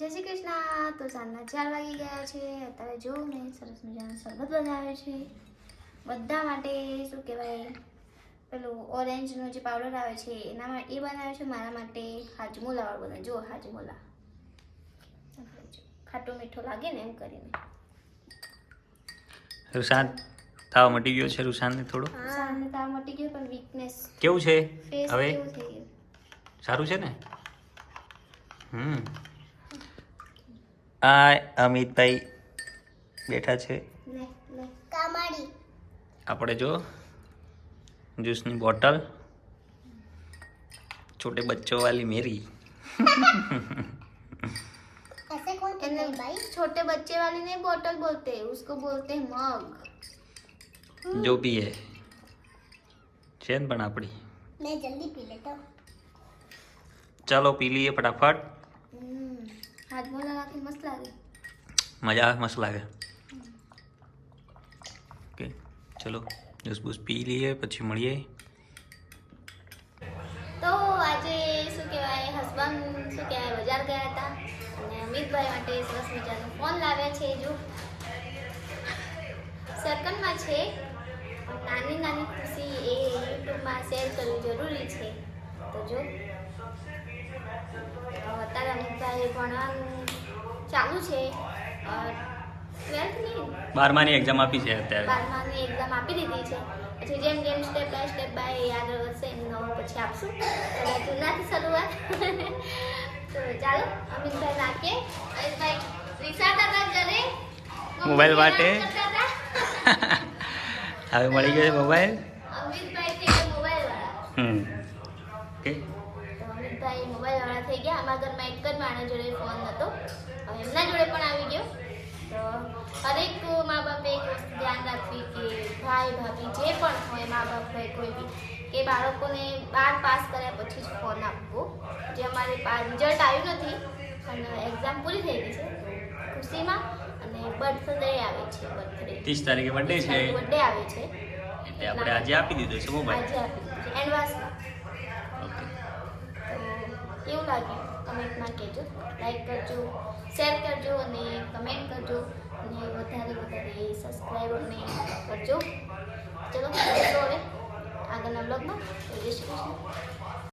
જય શ્રી કૃષ્ણ. તો સાંજના 4 વાગી ગયા છે. અત્યારે જો મેં સરસ મજાનો શરબત બનાવ્યો છે બધા માટે. શું કહેવાય, પેલું ઓરેન્જનો જે પાવડર આવે છે એના એ બનાવ્યો છે મારા માટે. હાજમોલાવાળો બનાવ્યો. જો હાજમોલા, ખાટું મીઠું લાગે ને એમ કરીને. રૂશાંત તાવ મટી ગયો છે રૂશાંતને થોડો? સાંજને તાવ મટી ગયો પણ વીકનેસ કેવું છે ફેસ હવે? કેવું થઈ ગયું? સારું છે ને? આ અમિતભાઈ બેઠા છે. લે લે કામાડી. આપણે જો જ્यूसની બોટલ, छोटे बच्चों वाली मेरी. ऐसे कौन कहते हैं भाई? छोटे बच्चे वाली नहीं बोतल बोलते, उसको बोलते हैं मग. जो भी है चैन पण આપણી. मैं जल्दी पी लेता हूँ. चलो पी लिए फटाफट. हाजमोला नाखी मस्त लागे. मजा આવે, મસ્ત લાગે. ઓકે ચલો જ્यूस બૂસ પી લઈએ પછી મળીએ. તો આજે શું કહેવાય, હસબન્ડ શું કહેવાય બજાર ગયા હતા અને અમિતભાઈ માટે સરસ મજાનો ફોન લાવ્યા છે. જો સેકન્ડમાં છે. નાની નાની ખુશી એ યુટ્યુબમાં શેર કરવી જરૂરી છે. તો જો અત્યારે અમિતભાઈ ભણવાનું ચાલુ છે. 12th ની 12માની એક્ઝામ આપી છે અત્યારે. 12માની એક્ઝામ આપી દીધી છે. પછી જેમ જેમ સ્ટેપ બાય આગળ વધશે નવું પછી આપશું. એટલે જૂનાથી શરૂઆત. તો ચાલો અમિતભાઈ નાખીએ. અમિતભાઈ વિચારતા હતા ઘરે મોબાઈલ માટે. હવે મળી ગયો છે મોબાઈલ. અમિતભાઈ છે મોબાઈલ વાળા. ઓકે તો અમિતભાઈ મોબાઈલ વાળા થઈ ગયા. અમારા ઘરમાં એક જ માણસ જોડે ફોન હતો, હવે એમના જોડે પણ આવી ગયો. તો હરેક મા બાપે એક વસ્તુ ધ્યાન રાખવી કે ભાઈ ભાભી જે પણ હોય, મા બાપ હોય કોઈ બી, કે બાળકોને 12 પાસ કર્યા પછી જ ફોન આપવો. જે અમારે રિઝલ્ટ આવ્યું નથી અને એક્ઝામ પૂરી થઈ ગઈ છે ખુશીમાં, અને બર્થડે આવે છે. બર્થડે 30 તારીખે બર્થડે છે બર્થડે આવે છે એટલે આપણે આજે આપી દીધો છે મોબાઈલ. આજે આપી દીધું છે એડવાન્સમાં. ઓકે તો કેવું લાગ્યું કમેન્ટમાં કહેજો. લાઈક કરજો, શેર કરજો અને કમેન્ટ કરજો અને વધારે સબસ્ક્રાઈબ અમને કરજો. ચલો મળીશું હવે આગળના બ્લોગમાં. જય શ્રી કૃષ્ણ.